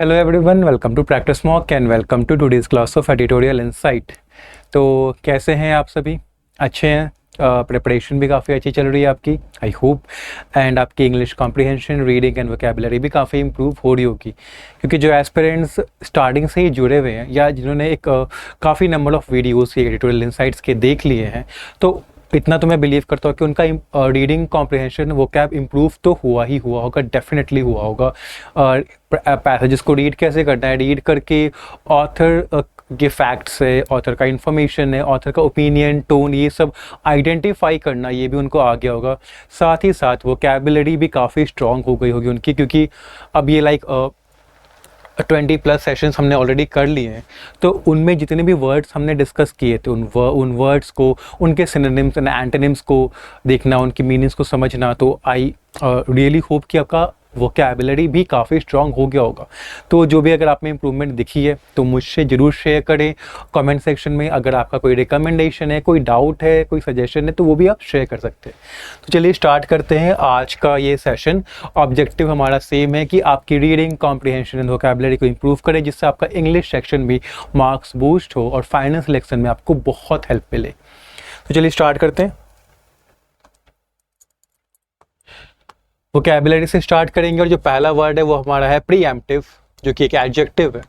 Hello everyone, welcome to practice mock and welcome to today's class of editorial insight. तो कैसे हैं आप सभी? अच्छे हैं? प्रिपरेशन भी काफ़ी अच्छी चल रही है आपकी, आई होप। एंड आपकी English comprehension, reading and vocabulary भी काफ़ी इंप्रूव हो रही होगी, क्योंकि जो एस्पिरेंट्स स्टार्टिंग से ही जुड़े हुए हैं या जिन्होंने एक काफ़ी नंबर ऑफ वीडियोज़ के एडिटोरियल इनसाइट्स के देख लिए हैं, तो इतना तो मैं बिलीव करता हूँ कि उनका रीडिंग कॉम्प्रिहेंशन वो कैब इम्प्रूव तो हुआ ही हुआ होगा, डेफिनेटली हुआ होगा। पैसेजेस को रीड कैसे करना है, रीड करके ऑथर के फैक्ट्स है, ऑथर का इन्फॉर्मेशन है, ऑथर का ओपिनियन, टोन, ये सब आइडेंटिफाई करना, ये भी उनको आ गया होगा। साथ ही साथ वोकैबुलरी भी काफ़ी स्ट्रॉन्ग हो गई होगी उनकी, क्योंकि अब ये 20+ सेशंस हमने ऑलरेडी कर लिए हैं। तो उनमें जितने भी वर्ड्स हमने डिस्कस किए थे, उन वर्ड्स को, उनके सिनोनिम्स एंड एंटोनिम्स को देखना, उनकी मीनिंग्स को समझना, तो आई रियली होप कि आपका वोकैबुलरी भी काफ़ी स्ट्रॉन्ग हो गया होगा। तो जो भी अगर आप में इम्प्रूवमेंट दिखी है तो मुझसे ज़रूर शेयर करें कमेंट सेक्शन में। अगर आपका कोई रिकमेंडेशन है, कोई डाउट है, कोई सजेशन है, तो वो भी आप शेयर कर सकते हैं। तो चलिए स्टार्ट करते हैं आज का ये सेशन। ऑब्जेक्टिव हमारा सेम है कि आपकी रीडिंग कॉम्प्रिहेंशन एंड वोकैबुलरी को इम्प्रूव करें, जिससे आपका इंग्लिश सेक्शन भी मार्क्स बूस्ट हो और फाइनल सिलेक्शन में आपको बहुत हेल्प मिले। तो चलिए स्टार्ट करते हैं। वोकैबुलरी से स्टार्ट करेंगे और जो पहला वर्ड है वो हमारा है प्रीएम्प्टिव, जो कि एक एडजेक्टिव है।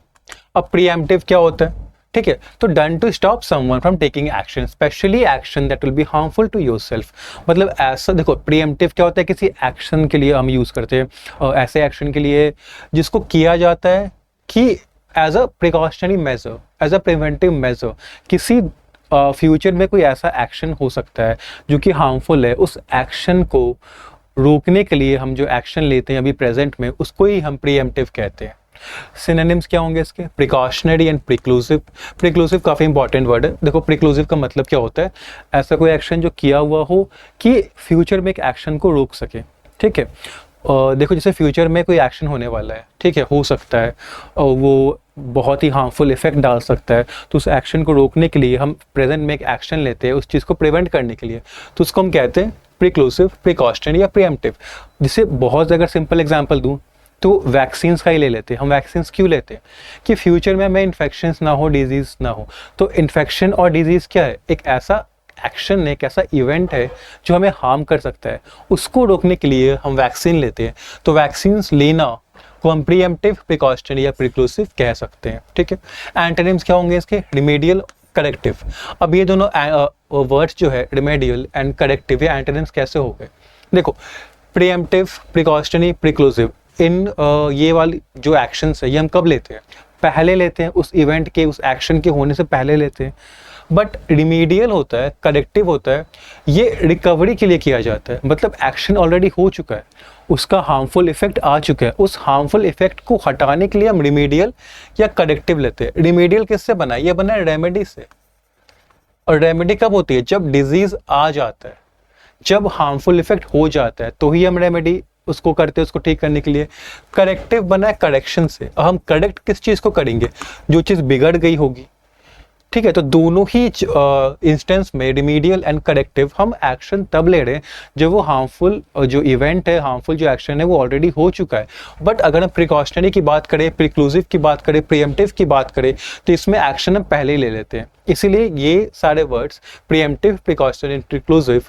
अब प्रीएम्प्टिव क्या होता है? ठीक है, तो done to stop someone from taking action, specially action that will be harmful to yourself. मतलब ऐसा देखो, प्रीएम्प्टिव क्या होता है? किसी एक्शन के लिए हम यूज़ करते हैं, और ऐसे एक्शन के लिए जिसको किया जाता है कि as a precautionary measure, as a preventive measure, किसी फ्यूचर में कोई ऐसा एक्शन हो सकता है जो कि हार्मफुल है। उस एक्शन को रोकने के लिए हम जो एक्शन लेते हैं अभी प्रेजेंट में, उसको ही हम प्रीएम्प्टिव कहते हैं। सिनोनिम्स क्या होंगे इसके? Precautionary and प्रिक्लूसिव। प्रिक्लूसिव काफ़ी इंपॉर्टेंट वर्ड है। देखो, प्रिक्लूसिव का मतलब क्या होता है? ऐसा कोई एक्शन जो किया हुआ हो कि फ्यूचर में एक एक्शन को रोक सके। ठीक है, देखो जैसे फ्यूचर में कोई एक्शन होने वाला है, ठीक है, हो सकता है और वो बहुत ही हार्मफुल इफेक्ट डाल सकता है, तो उस एक्शन को रोकने के लिए हम प्रेजेंट में एक एक्शन लेते हैं उस चीज़ को प्रिवेंट करने के लिए, तो उसको हम कहते हैं प्रिक्लूसिव, प्रिकॉशनरी या प्रीएम्प्टिव। जिसे बहुत अगर सिंपल एग्जांपल दूं तो वैक्सीन्स का ही ले लेते हैं। हम वैक्सीन्स क्यों लेते हैं? कि फ्यूचर में हमें इन्फेक्शंस ना हो, डिजीज ना हो। तो इन्फेक्शन और डिजीज़ क्या है? एक ऐसा एक्शन है, एक ऐसा इवेंट है जो हमें हार्म कर सकता है, उसको रोकने के लिए हम वैक्सीन लेते हैं। तो वैक्सीन्स लेना को हम प्रीएम्प्टिव, प्रिकॉशनरी या प्रिक्लूसिव कह सकते हैं। ठीक है, एंटोनिम्स क्या होंगे इसके? Remedial, corrective. अब ये दोनों वर्ड्स जो है रिमेडियल एंड करेक्टिव, ये एंटोनिम्स कैसे हो गए? देखो, प्रीएम्प्टिव, प्रिकॉशनरी, प्रिक्लूसिव, इन ये वाली जो एक्शंस है ये हम कब लेते हैं? पहले लेते हैं, उस इवेंट के, उस एक्शन के होने से पहले लेते हैं। बट रिमीडियल होता है, करेक्टिव होता है, ये रिकवरी के लिए किया जाता है। मतलब एक्शन ऑलरेडी हो चुका है, उसका हार्मफुल इफेक्ट आ चुका है, उस हार्मफुल इफेक्ट को हटाने के लिए हम रिमीडियल या करेक्टिव लेते हैं। रिमीडियल किससे बना है? ये बना है रेमेडी से। और रेमेडी कब होती है? जब डिजीज आ जाता है, जब हार्मफुल इफेक्ट हो जाता है, तो ही हम रेमेडी उसको करते हैं, उसको ठीक करने के लिए। करेक्टिव बना है करेक्शन से। और हम करेक्ट किस चीज़ को करेंगे? जो चीज़ बिगड़ गई होगी। ठीक है, तो दोनों ही इंस्टेंस में रिमीडियल एंड करेक्टिव हम एक्शन तब ले रहे हैं जब वो हार्मफुल जो इवेंट है, हार्मफुल जो एक्शन है वो ऑलरेडी हो चुका है। बट अगर हम प्रिकॉशनरी की बात करें, प्रिक्लूसिव की बात करें, प्रीएम्प्टिव की बात करें, तो इसमें एक्शन हम पहले ही ले लेते हैं। इसीलिए ये सारे वर्ड्स प्रीएम्प्टिव, प्रिकॉशनरी, प्रिक्लूसिव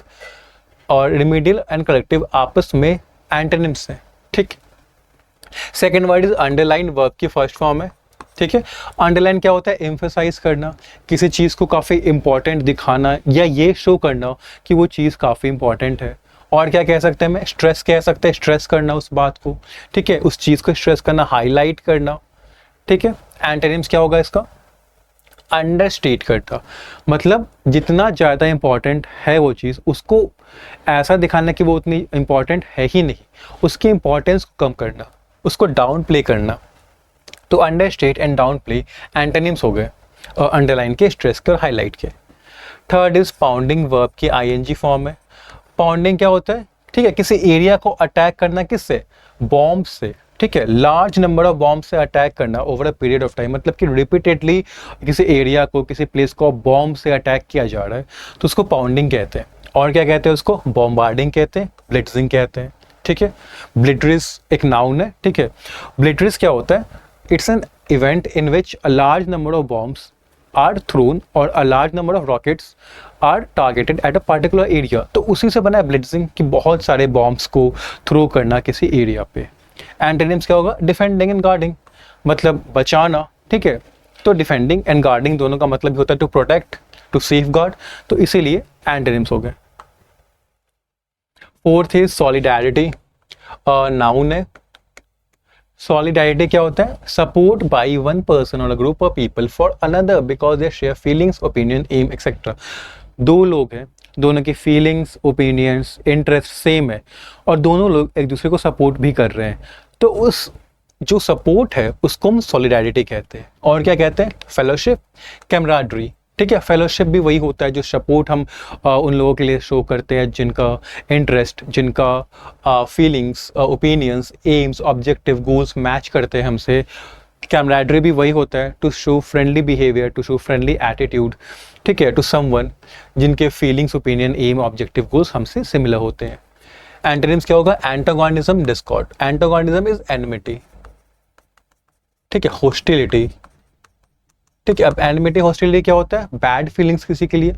और रिमीडियल एंड करेक्टिव आपस में एंटोनिम्स हैं। ठीक, second word is underline, verb की फर्स्ट फॉर्म है। ठीक है, अंडरलाइन क्या होता है? एम्फसाइज करना, किसी चीज़ को काफ़ी इंपॉर्टेंट दिखाना या ये शो करना कि वो चीज़ काफ़ी इंपॉर्टेंट है। और क्या कह सकते हैं? मैं स्ट्रेस कह सकते हैं, स्ट्रेस करना उस बात को। ठीक है, उस चीज़ को स्ट्रेस करना, हाईलाइट करना। ठीक है, एंटोनिम्स क्या होगा इसका? अंडरस्टेट करता, मतलब जितना ज़्यादा इंपॉर्टेंट है वो चीज़, उसको ऐसा दिखाना कि वो उतनी इंपॉर्टेंट है ही नहीं, उसकी इंपॉर्टेंस को कम करना, उसको डाउन प्ले करना। तो understate and down play antonyms हो गए अंडरलाइन के, स्ट्रेस के और हाईलाइट के। थर्ड इज पाउंडिंग, वर्ब की आईएनजी फॉर्म है। पाउंडिंग क्या होता है? ठीक है, किसी एरिया को अटैक करना, किससे? बॉम्ब से। ठीक है, लार्ज नंबर ऑफ बॉम्ब से अटैक करना over a period of time, मतलब कि रिपीटेडली किसी एरिया को, किसी प्लेस को बॉम्ब से अटैक किया जा रहा है, तो उसको पाउंडिंग कहते हैं। और क्या कहते हैं उसको? बॉम्बार्डिंग कहते हैं, ब्लिट्जिंग कहते हैं। ठीक है, ब्लिटरिस एक नाउन है। ठीक है, ब्लिटरिस क्या होता है? It's an event in which a large number of bombs are thrown or a large number of rockets are targeted at a particular area. तो उसी से बना है ब्लिट्जिंग कि बहुत सारे बॉम्ब्स को थ्रो करना किसी एरिया पे। एंटोनिम्स क्या होगा? डिफेंडिंग एंड गार्डिंग, मतलब बचाना, ठीक है। तो डिफेंडिंग एंड गार्डिंग दोनों का मतलब भी होता है to protect, to safeguard, तो इसीलिए एंटोनिम्स हो गए। फोर्थ इज सॉलिडैरिटी, नाउन है। सॉलिडैरिटी क्या होता है? Support by one person or a group of people for another because they share feelings, opinion, aim etcetera. दो लोग हैं, दोनों की फीलिंग्स, ओपिनियंस, इंटरेस्ट सेम है और दोनों लोग एक दूसरे को सपोर्ट भी कर रहे हैं, तो उस जो सपोर्ट है उसको हम सॉलिडैरिटी कहते हैं। और क्या कहते हैं? फेलोशिप, कैमराडरी, ठीक है। फेलोशिप भी वही होता है जो सपोर्ट हम उन लोगों के लिए शो करते हैं जिनका इंटरेस्ट, जिनका feelings, opinions, aims, objective, goals match करते हैं हमसे। कैमराडरी भी वही होता है to show friendly behaviour, to show friendly attitude, ठीक है, टू समवन जिनके feelings, opinion, aim, objective, goals हमसे सिमिलर होते हैं। एंटोनिम्स क्या होगा? Antagonism, discord. Antagonism is enmity, ठीक है, हॉस्टिलिटी, ठीक है। अब एनिमिटी, हॉस्टिलिटी क्या होता है? बैड फीलिंग्स किसी के लिए,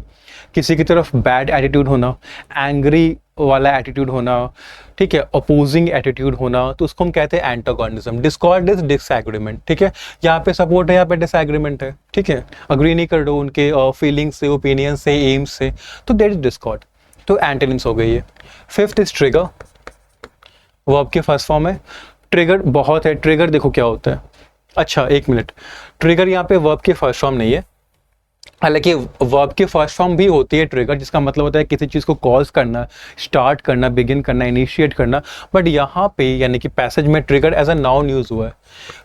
किसी की तरफ बैड एटीट्यूड होना, एंग्री वाला एटीट्यूड होना, ठीक है, अपोजिंग एटीट्यूड होना, तो उसको हम कहते हैं एंटागोनिज्म। डिस्कॉर्ड इज डिसएग्रीमेंट, ठीक है। यहाँ पे सपोर्ट है, यहाँ पे डिसएग्रीमेंट है, ठीक है, अग्री नहीं कर रहे हो उनके फीलिंग्स से, ओपिनियन से, एम्स से, तो दैट इज डिस्कॉर्ड। तो एंटोनिम्स हो गई है। फिफ्थ इज ट्रिगर, वर्ब की फर्स्ट फॉर्म है। ट्रिगर बहुत है, ट्रिगर देखो क्या होता है। अच्छा एक मिनट, ट्रिगर यहाँ पे वर्ब की फर्स्ट फॉर्म नहीं है, हालांकि वर्ब की फर्स्ट फॉर्म भी होती है ट्रिगर, जिसका मतलब होता है किसी चीज़ को कॉज करना, स्टार्ट करना, बिगिन करना, इनिशिएट करना। बट यहाँ पे यानी कि पैसेज में trigger as a noun use हुआ है,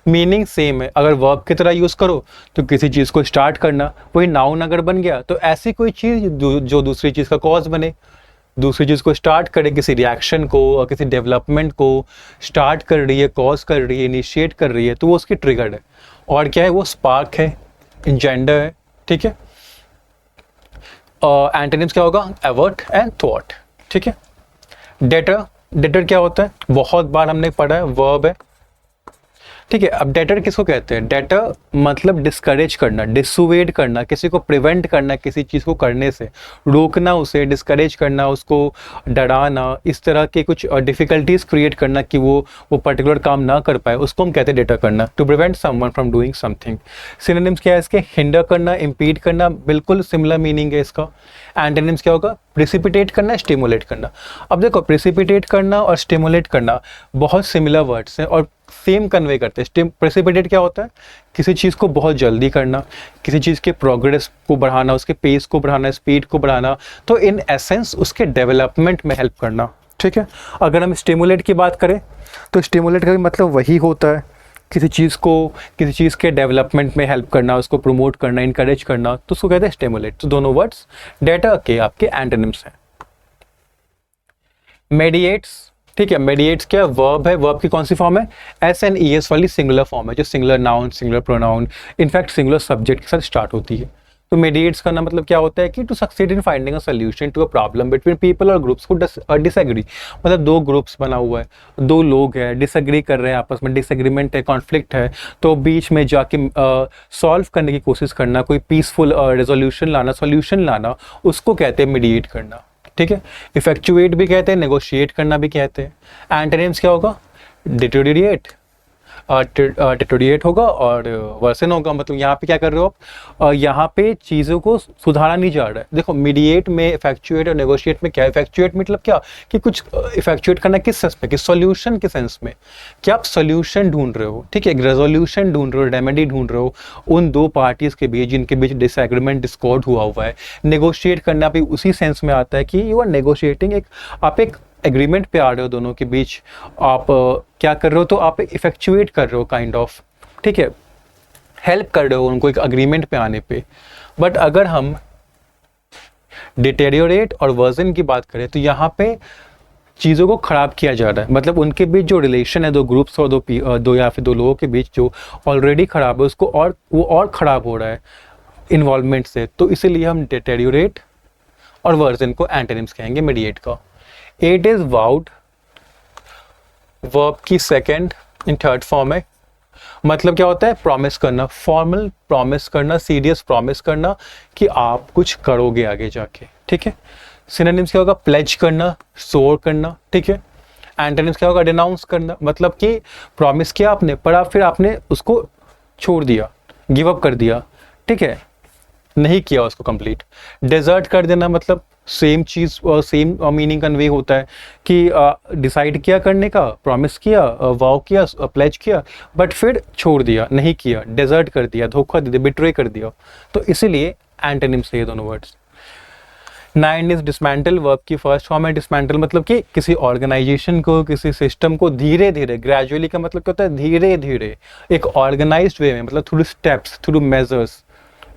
मीनिंग सेम है। अगर वर्ब की तरह यूज़ करो तो किसी चीज़ को स्टार्ट करना, वही नाउन अगर बन गया तो ऐसी कोई चीज़ जो दूसरी चीज़ का कॉज बने, दूसरी चीज़ को स्टार्ट करे, किसी रिएक्शन को और किसी डेवलपमेंट को स्टार्ट कर रही है, कॉज कर रही है, इनिशिएट कर रही है, तो वो उसकी ट्रिगर है। और क्या है? वो स्पार्क है, इंजेंडर है, ठीक है। एंटोनिम्स क्या होगा? एवर्ट एंड थॉट, ठीक है। डेटर, डेटर क्या होता है? बहुत बार हमने पढ़ा है, वर्ब है, ठीक है। अब डेटर किसको कहते हैं? डेटर मतलब डिस्करेज करना, डिसुएड करना, किसी को प्रिवेंट करना, किसी चीज़ को करने से रोकना, उसे डिस्करेज करना, उसको डराना, इस तरह के कुछ डिफिकल्टीज क्रिएट करना कि वो पर्टिकुलर काम ना कर पाए, उसको हम कहते हैं डेटर करना, to prevent someone from doing something. Synonyms क्या है इसके? हिंडर करना, इम्पीड करना, बिल्कुल सिमिलर मीनिंग है इसका। एंटोनिम्स क्या होगा? प्रिसिपिटेट करना, स्टिमुलेट करना। अब देखो प्रिसिपिटेट करना और स्टिमुलेट करना बहुत सिमिलर वर्ड्स हैं और सेम कन्वे करते हैं। प्रेसिपिटेट क्या होता है? किसी चीज़ को बहुत जल्दी करना, किसी चीज़ के प्रोग्रेस को बढ़ाना, उसके पेस को बढ़ाना, स्पीड को बढ़ाना, तो इन एसेंस उसके डेवलपमेंट में हेल्प करना, ठीक है। अगर हम स्टिमुलेट की बात करें तो स्टिमुलेट का भी मतलब वही होता है, किसी चीज़ को, किसी चीज़ के डेवलपमेंट में हेल्प करना, उसको प्रमोट करना, इनकरेज करना, तो उसको कहते हैं स्टिमुलेट। तो दोनों वर्ड्स डेटा के आपके एंटोनिम्स हैं। मेडिएट्स, ठीक है। मेडिएट्स क्या? वर्ब है, वर्ब की कौन सी फॉर्म है? SNES वाली सिंगुलर फॉर्म है, जो singular noun, singular pronoun, in fact singular subject के साथ स्टार्ट होती है। तो मेडिएट्स करना मतलब क्या होता है कि to succeed in finding a solution to a problem between people और ग्रुप्स को डिसएग्री, मतलब दो ग्रुप्स बना हुआ है, दो लोग हैं, डिसएग्री कर रहे हैं आपस में, डिसएग्रीमेंट है, कॉन्फ्लिक्ट है, तो बीच में जाके सॉल्व करने की कोशिश करना, कोई पीसफुल रेजोल्यूशन लाना, सोल्यूशन लाना, उसको कहते हैं मीडिएट करना, ठीक है। इफेक्चुएट भी कहते हैं, नेगोशिएट करना भी कहते हैं। एंटोनिम्स क्या होगा? डिटोरिएट, डिटोरिएट होगा और वर्सन होगा। मतलब यहाँ पे क्या कर रहे हो आप? यहाँ पे चीज़ों को सुधारा नहीं जा रहा है। देखो मीडिएट में, इफेक्चुएट और नेगोशिएट में क्या है? इफेक्चुएट मतलब क्या कि कुछ इफेक्चुएट करना किस सेंस में? कि सॉल्यूशन के सेंस में, कि आप सॉल्यूशन ढूंढ रहे हो, ठीक है, एक रेजोल्यूशन ढूंढ रहे हो, रेमेडी ढूंढ रहे हो उन दो पार्टीज के बीच जिनके बीच डिसएग्रीमेंट, डिस्कॉर्ड हुआ है। नेगोशिएट करना भी उसी सेंस में आता है कि यू आर नेगोशिएटिंग, एक आप एक एग्रीमेंट पे आ रहे हो दोनों के बीच, आप क्या कर रहे हो? तो आप इफेक्चुएट कर रहे हो काइंड ऑफ, ठीक है, हेल्प कर रहे हो उनको एक अग्रीमेंट पे आने पे। बट अगर हम डिटेरियोरेट और वर्जन की बात करें तो यहाँ पे चीज़ों को ख़राब किया जा रहा है, मतलब उनके बीच जो रिलेशन है दो ग्रुप्स और दो या फिर दो लोगों के बीच जो ऑलरेडी ख़राब है, उसको और ख़राब हो रहा है इन्वॉल्वमेंट से। तो इसीलिए हम डिटेरियोरेट और वर्जन को एंटोनिम्स कहेंगे मीडिएट का। 8 इज वाउड, वर्ब की सेकेंड इन थर्ड फॉर्म है। मतलब क्या होता है, प्रॉमिस करना, फॉर्मल प्रॉमिस करना, सीरियस प्रॉमिस करना कि आप कुछ करोगे आगे जाके, ठीक है। सिनोनिम्स क्या होगा, प्लेज करना, सोर करना, ठीक है। एंटोनिम्स क्या होगा, डिनाउंस करना, मतलब कि प्रॉमिस किया आपने पर आप फिर आपने उसको छोड़ दिया, गिव अप कर दिया, ठीक है, नहीं किया उसको कंप्लीट। डेजर्ट कर देना मतलब सेम चीज़ और सेम मीनिंग कन्वे होता है कि डिसाइड किया करने का, प्रॉमिस किया, वाव किया, प्लेज किया, बट फिर छोड़ दिया, नहीं किया, डेजर्ट कर दिया, धोखा दे दिया, बिट्रे कर दिया। तो इसीलिए एंटोनिम्स है ये दोनों वर्ड्स। 9 इज डिसमेंटल, वर्ब की फर्स्ट फॉर्म है डिसमेंटल, मतलब कि किसी ऑर्गेनाइजेशन को, किसी सिस्टम को धीरे धीरे, ग्रेजुअली का मतलब क्या होता है, धीरे धीरे एक ऑर्गेनाइज्ड वे में, मतलब थ्रू स्टेप्स, थ्रू मेजर्स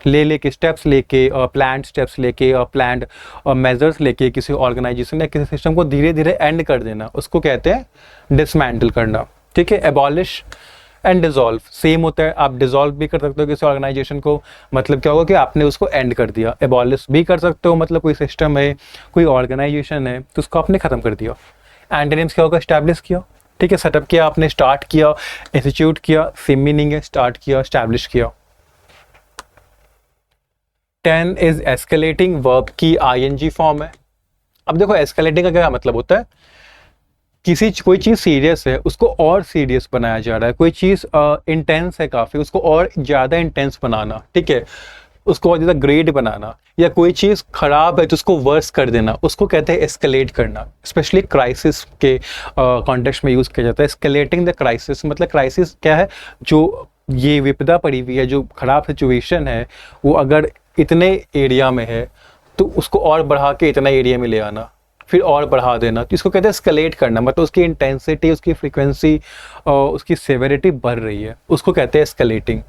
लेके, स्टेप्स लेके, प्लान्ड स्टेप्स लेके और प्लान्ड मेजर्स लेके किसी ऑर्गेनाइजेशन या किसी सिस्टम को धीरे धीरे एंड कर देना, उसको कहते हैं डिसमेंटल करना, ठीक है। एबॉलिश एंड डिसॉल्व सेम होता है, आप डिसॉल्व भी कर सकते हो किसी ऑर्गेनाइजेशन को, मतलब क्या होगा कि आपने उसको एंड कर दिया। एबॉलिश भी कर सकते हो, मतलब कोई सिस्टम है, कोई ऑर्गेनाइजेशन है, तो उसको आपने खत्म कर दिया। एंटोनिम्स क्या होगा, एस्टैब्लिश किया, ठीक है, सेटअप किया आपने, स्टार्ट किया, इंस्टीट्यूट किया, सेम मीनिंग है, स्टार्ट किया, एस्टैब्लिश किया। 10 इज एस्केलेटिंग, वर्ब की आईएनजी फॉर्म है। अब देखो एस्केलेटिंग का क्या मतलब होता है, कोई चीज़ सीरियस है उसको और सीरियस बनाया जा रहा है, कोई चीज़ इंटेंस है काफ़ी, उसको और ज़्यादा इंटेंस बनाना, ठीक है, उसको और ज़्यादा ग्रेड बनाना, या कोई चीज़ खराब है तो उसको वर्स कर देना, उसको कहते हैं एस्केलेट करना। स्पेशली क्राइसिस के कॉन्टेक्स्ट में यूज़ किया जाता है, एस्केलेटिंग द क्राइसिस। मतलब क्राइसिस क्या है, जो ये विपदा पड़ी हुई है, जो खराब सिचुएशन है, वो अगर इतने एरिया में है तो उसको और बढ़ा के इतना एरिया में ले आना, फिर और बढ़ा देना, तो इसको कहते हैं एस्केलेट करना। मतलब उसकी इंटेंसिटी, उसकी फ्रीक्वेंसी और उसकी सेवेरिटी बढ़ रही है, उसको कहते हैं एस्केलेटिंग।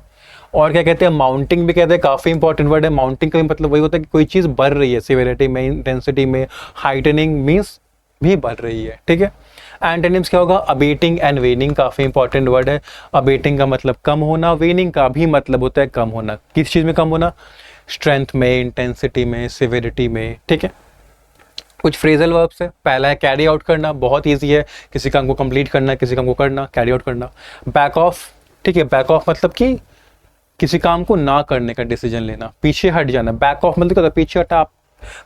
और क्या कहते हैं, माउंटिंग भी कहते हैं, काफ़ी इंपॉर्टेंट वर्ड है। माउंटिंग का भी मतलब वही होता है कि कोई चीज़ बढ़ रही है सेवेरिटी में, इंटेंसिटी में। हाइटनिंग मीन्स भी बढ़ रही है, ठीक है। एंटोनिम्स क्या होगा, अबेटिंग एंड वेनिंग, काफ़ी इंपॉर्टेंट वर्ड है। अबेटिंग का मतलब कम होना, वेनिंग का भी मतलब होता है कम होना। किस चीज़ में कम होना, स्ट्रेंथ में, इंटेंसिटी में, सिविरिटी में, ठीक है। कुछ फ्रेजल वर्ब्स है, पहला है कैरी आउट करना, बहुत ईजी है, किसी काम को कंप्लीट करना, किसी काम को करना, कैरी आउट करना। बैक ऑफ, ठीक है, बैक ऑफ मतलब कि किसी काम को ना करने का डिसीजन लेना, पीछे हट जाना। बैक ऑफ मतलब क्या होता है, पीछे हटा, आप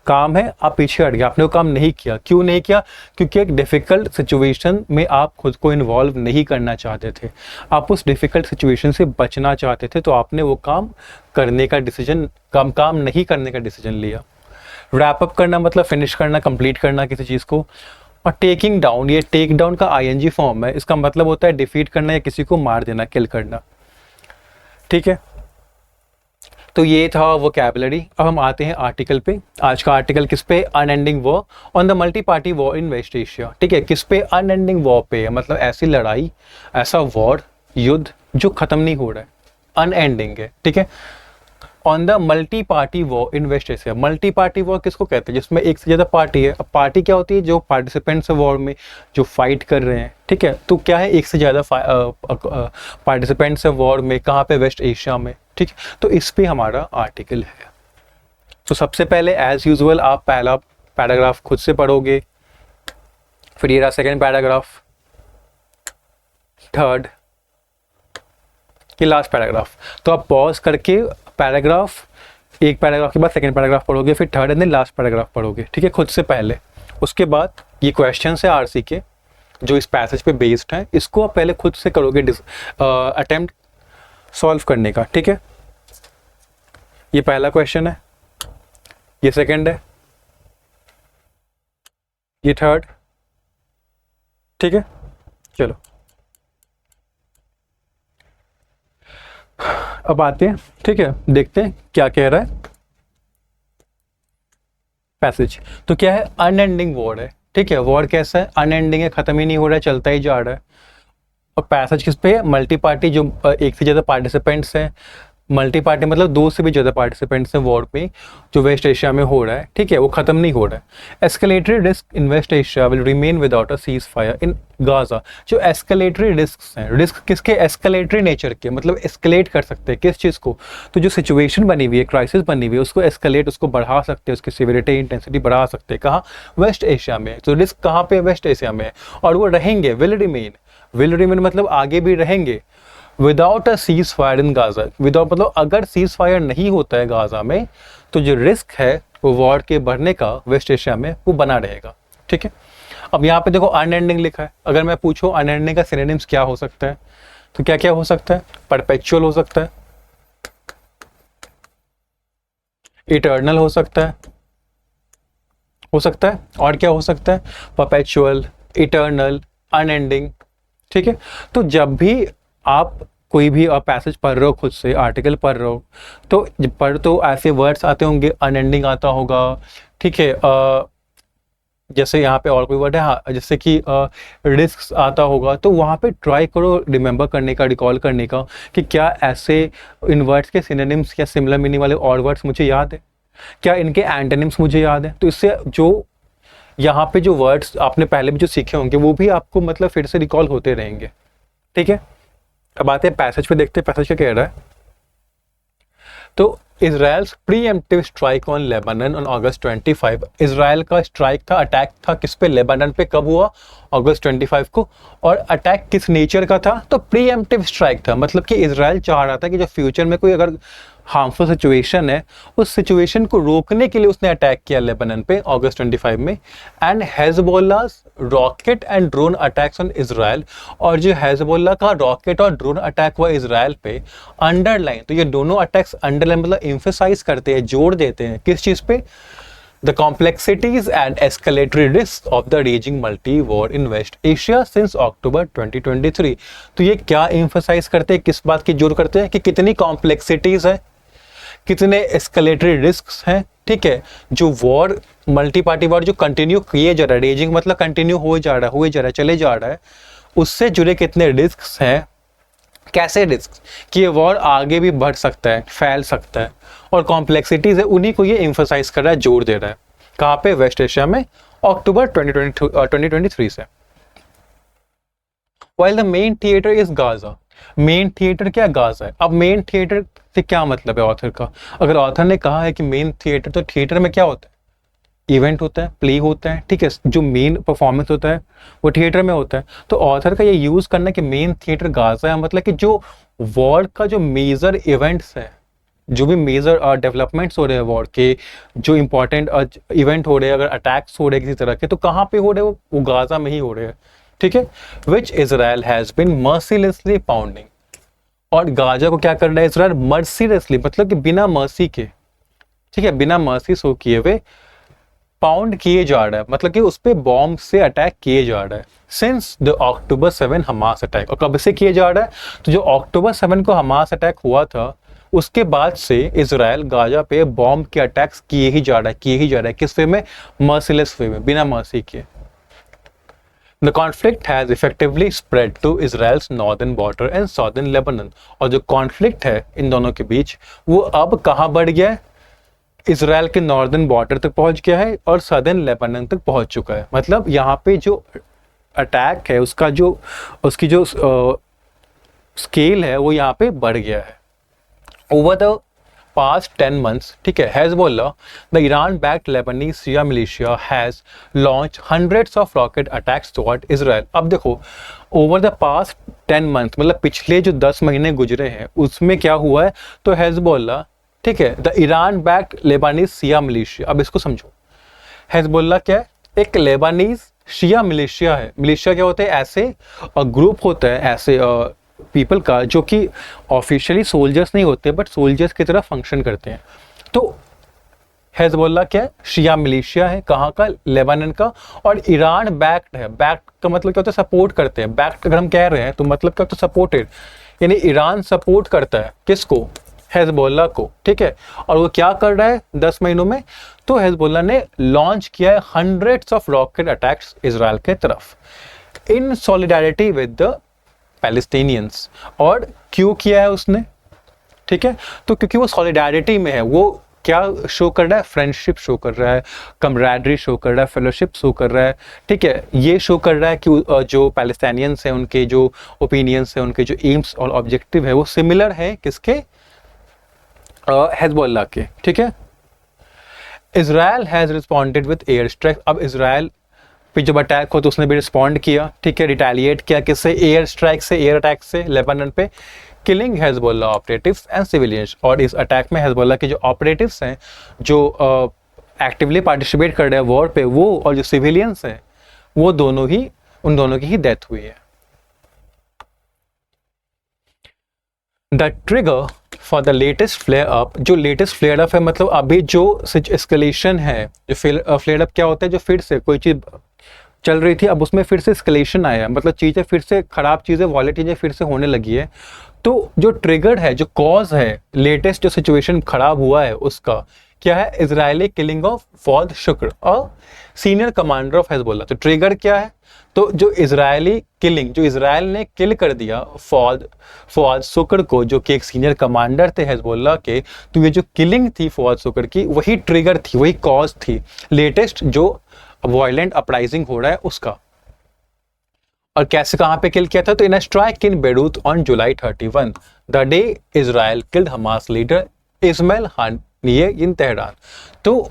काम है आप पीछे हट गए, आपने वो काम नहीं किया। क्यों नहीं किया, क्योंकि एक डिफिकल्ट सिचुएशन में आप खुद को इन्वॉल्व नहीं करना चाहते थे, आप उस डिफिकल्ट सिचुएशन से बचना चाहते थे, तो आपने वो काम करने का डिसीजन, काम नहीं करने का डिसीजन लिया। रैप अप करना मतलब फिनिश करना, कंप्लीट करना किसी चीज़ को। और टेकिंग डाउन, ये टेक डाउन का आईएनजी फॉर्म है, इसका मतलब होता है डिफीट करना या किसी को मार देना, किल करना, ठीक है। तो ये था वोकैबुलरी। अब हम आते हैं आर्टिकल पे। आज का आर्टिकल किस पे, unending war on the multi party war in West Asia, ठीक है। किस पे, अनएंडिंग वॉर पे है, मतलब ऐसी लड़ाई, ऐसा वॉर, युद्ध जो खत्म नहीं हो रहा है, अनएंडिंग है, ठीक है। On the multi party war in West Asia, multi party war किसको कहते हैं, जिसमें एक से ज़्यादा पार्टी है। अब पार्टी क्या होती है, जो पार्टिसिपेंट्स है वॉर में, जो फाइट कर रहे हैं, ठीक है। तो क्या है, एक से ज़्यादा पार्टिसिपेंट्स है वॉर में, कहाँ पे, वेस्ट एशिया में, ठीक है। तो इस पे हमारा आर्टिकल है। तो सबसे पहले एज यूजुअल आप पहला पैराग्राफ खुद से पढ़ोगे, फिर ये रहा सेकेंड पैराग्राफ, थर्ड, ये लास्ट पैराग्राफ। तो आप पॉज करके पैराग्राफ, एक पैराग्राफ के बाद सेकेंड पैराग्राफ पढ़ोगे, फिर third and then last paragraph पढ़ोगे, ठीक है, खुद से पहले। उसके बाद ये क्वेश्चन है आरसी के जो इस पैसेज पे बेस्ड है, इसको आप पहले खुद से करोगे अटेम्प्ट सॉल्व करने का, ठीक है। ये पहला क्वेश्चन है, ये सेकंड है, ये थर्ड, ठीक है। चलो अब आते हैं, ठीक है, देखते हैं क्या कह रहा है पैसेज। तो क्या है, अनएंडिंग वॉर है, ठीक है। वॉर कैसा है, अनएंडिंग है, खत्म ही नहीं हो रहा है, चलता ही जा रहा है। और पैसेज किस पे है, मल्टी पार्टी, जो एक से ज़्यादा पार्टिसिपेंट्स हैं। मल्टी पार्टी मतलब दो से भी ज़्यादा पार्टिसिपेंट्स हैं वॉर में, जो वेस्ट एशिया में हो रहा है, ठीक है, वो ख़त्म नहीं हो रहा है। Escalatory risk in West Asia will remain without a cease fire in Gaza. जो एस्केलेटरी रिस्क हैं, रिस्क किसके, एस्केलेटरी नेचर के, मतलब एस्केलेट कर सकते हैं किस चीज़ को, तो जो सिचुएशन बनी हुई है, क्राइसिस बनी हुई है, उसको एस्केलेट, उसको बढ़ा सकते हैं, उसकी सिविरिटी, इंटेंसिटी बढ़ा सकते हैं। कहाँ, वेस्ट एशिया में। तो रिस्क कहाँ पे, वेस्ट एशिया में, और वो रहेंगे, विल रिमेन मतलब आगे भी रहेंगे, without a cease fire in Gaza, without मतलब अगर सीज फायर नहीं होता है गाजा में तो जो रिस्क है वो वॉर के बढ़ने का वेस्ट एशिया में वो बना रहेगा। ठीक है, अब यहाँ पे देखो अनएंडिंग लिखा है, अगर मैं पूछूं अनएंडिंग का सिनोनिम्स क्या हो सकता है तो क्या क्या हो सकता है? परपेचुअल हो सकता है, इटर्नल हो सकता है, और क्या हो सकता है? Perpetual, eternal, unending. ठीक है, तो जब भी आप कोई भी पैसेज पढ़ रहे हो, खुद से आर्टिकल पढ़ रहे हो, तो ऐसे वर्ड्स आते होंगे, अनएंडिंग आता होगा। ठीक है, जैसे यहाँ पे और कोई वर्ड है, हाँ, जैसे कि रिस्क आता होगा, तो वहाँ पे ट्राई करो रिमेंबर करने का, रिकॉल करने का कि क्या ऐसे इन वर्ड्स के सिनोनिम्स या सिमिलर मीनिंग वाले और वर्ड्स मुझे याद है, क्या इनके एंटोनिम्स मुझे याद है। तो इससे जो यहाँ पे जो वर्ड्स आपने पहले भी जो सीखे होंगे वो भी आपको मतलब फिर से रिकॉल होते रहेंगे। ठीक है, अब आते हैं पैसेज पे, देखते हैं पैसेज क्या कह रहा है। तो Israel's preemptive strike on Lebanon on August 25, Israel का स्ट्राइक था, अटैक था किस पे? लेबनान पे। कब हुआ? अगस्त 25 को। और अटैक किस नेचर का था? तो प्रीएम्प्टिव स्ट्राइक था, मतलब कि इजराइल चाह रहा था कि जो फ्यूचर में कोई अगर हार्मफुल सिचुएशन है उस सिचुएशन को रोकने के लिए उसने अटैक किया लेबनान पे अगस्त 25 में। And Hezbollah's rocket and drone attacks on Israel, और जो हेजबोल्ला का रॉकेट और ड्रोन अटैक हुआ इजराइल पे, अंडरलाइन, तो ये दोनों अटैक्स अंडरलाइन मतलब एम्फसाइज करते हैं, जोड़ देते हैं किस चीज पे? The complexities and escalatory risks of the raging multi-war in West Asia since October 2023। तो ये क्या emphasize करते हैं, किस बात की जोर करते हैं कि कितनी complexities है, कितने escalatory risks हैं। ठीक है, जो वॉर, मल्टी पार्टी वॉर जो कंटिन्यू किए जा रहा है, रेजिंग मतलब कंटिन्यू हो जा रहा है, चले जा रहा है, उससे जुड़े कितने रिस्क हैं, कैसे रिस्क कि ये वॉर आगे भी बढ़ सकता है, फैल सकता है, और कॉम्प्लेक्सिटीज है, उन्हीं को ये एम्फसाइज कर रहा है, जोड़ दे रहा है। कहाँ पे? वेस्ट एशिया में, अक्टूबर 2023 से। While the main theater is Gaza, main theatre क्या गाजा है। अब मेन थिएटर से क्या मतलब है ऑथर का? अगर ऑथर ने कहा है कि मेन थिएटर, तो थिएटर में क्या होता है? इवेंट होता है, प्ले होता है। ठीक है, जो मेन परफॉर्मेंस होता है वो थिएटर में होता है। तो ऑथर का ये यूज करना कि मेन थिएटर गाजा है, मतलब कि जो वॉर का जो मेजर इवेंट्स है, जो भी मेजर डेवलपमेंट्स हो रहे हैं वॉर के, जो इंपॉर्टेंट इवेंट हो रहे हैं, अगर अटैक्स हो रहे हैं किसी तरह के, तो कहाँ पे हो रहे हैं? वो गाजा में ही हो रहे हैं। ठीक है, which Israel has been mercilessly pounding, और गाजा को क्या कर रहा है इजराइल? मर्सीलेसली मतलब कि बिना मर्सी के, ठीक है, बिना मर्सी सो किए हुए पाउंड किए जा रहा है, मतलब कि उस पर बॉम्ब से अटैक किए जा रहा है। Since the October 7 Hamas attack, और कब से किए जा रहा है? तो जो अक्टूबर 7 को हमास अटैक हुआ था उसके बाद से इजराइल गाजा पे बॉम्ब के अटैक्स किए ही जा रहा है। किस वे में? मर्सीलेस वे में, बिना मर्सी के। The conflict has effectively spread to Israel's northern border and southern Lebanon, और जो कॉन्फ्लिक्ट है इन दोनों के बीच वो अब कहाँ बढ़ गया है? इजराइल के नॉर्दर्न बॉर्डर तक पहुंच गया है और सदर्न लेबनान तक पहुंच चुका है। मतलब यहाँ पे जो अटैक है उसकी जो स्केल है वो यहाँ पे बढ़ गया है। ओवर द past 10 months, ठीक है, Hezbollah, the Iran-backed Lebanese Shia militia has launched hundreds of rocket attacks toward Israel। अब देखो, over the past 10 months मतलब पिछले जो 10 महीने गुजरे हैं उसमें क्या हुआ है? तो Hezbollah, ठीक है, the Iran-backed Lebanese Shia militia, अब इसको समझो। Hezbollah क्या है? एक लेबानीज शिया मिलिशिया है। मिलिशिया क्या होते हैं? ऐसे ग्रुप होता है, ऐसे पीपल का जो कि ऑफिशियली सोल्जर्स नहीं होते बट सोल्जर्स की तरह फंक्शन करते हैं। तो हेजबोल्ला क्या है? शिया मिलिशिया है। कहाँ का? लेबानन का। और ईरान बैक्ड है। बैक्ड का मतलब क्या होता है? सपोर्ट करते हैं। बैक्ड अगर हम कह रहे हैं तो मतलब क्या होता है? सपोर्टेड, यानी ईरान सपोर्ट करता है किसको? हेजबोल्ला को, ठीक है। और वो क्या कर रहा है 10 महीनों में? तो हेजबोल्ला ने लॉन्च किया है hundreds of rocket attacks Israel के तरफ इन सॉलिडारिटी विद द पैलेस्टीनियंस। और क्यों किया है उसने? ठीक है, तो क्योंकि वो सॉलिडारिटी में है। वो क्या शो कर रहा है? फ्रेंडशिप शो कर रहा है, कमराडरी शो कर रहा है, फेलोशिप शो कर रहा है, ठीक है। ये शो कर रहा है कि जो पैलेस्टाइनियंस हैं उनके जो ओपिनियंस हैं, उनके जो एम्स और ऑब्जेक्टिव है वो सिमिलर है किसके? हेजबोल्ला के, ठीक है। Israel has responded with air strike. अब इजराइल फिर जब अटैक हो तो उसने भी रिस्पॉन्ड किया, ठीक है, रिटेलिएट किया, किससे, एयर स्ट्राइक से, एयर अटैक से लेबनान पे, किलिंग हेजबोल्ला ऑपरेटिव्स एंड सिविलियंस। और इस अटैक में हेजबोल्ला के जो ऑपरेटिव्स हैं, जो एक्टिवली पार्टिसिपेट कर रहे हैं वॉर पे, वो और जो सिविलियंस हैं, वो दोनों ही, उन दोनों की ही डेथ हुई है। The trigger for the latest flare up, जो लेटेस्ट फ्लेयर अप है मतलब अभी जो एस्केलेशन है, जो फ्लेयर अप क्या होता है, जो फिर से कोई चीज़ चल रही थी अब उसमें फिर से एस्केलेशन आया, मतलब चीज़ें फिर से ख़राब चीज़ें, वॉलेट चीज़ें फिर से होने लगी है। तो जो ट्रिगर है, जो कॉज है, लेटेस्ट जो सिचुएशन खराब हुआ है उसका क्या है, इजरायली किलिंग ऑफ फौद शुक्र और सीनियर कमांडर ऑफ हेजबोल्ला। तो ट्रिगर क्या है, तो जो इजरायली किलिंग, जो इजराइल ने किल कर दिया फौद शुक्र को, जो कि एक सीनियर कमांडर थे हेजबोल्ला के, तो ये जो किलिंग थी फौद शुक्र की, वही ट्रिगर थी, वही कॉज थी लेटेस्ट जो वायलेंट अपराइजिंग हो रहा है उसका। और कैसे, कहां पे किल किया था, तो in a strike in Beirut on July 31 the day Israel killed Hamas leader Ismail Haniyeh in Tehran. तो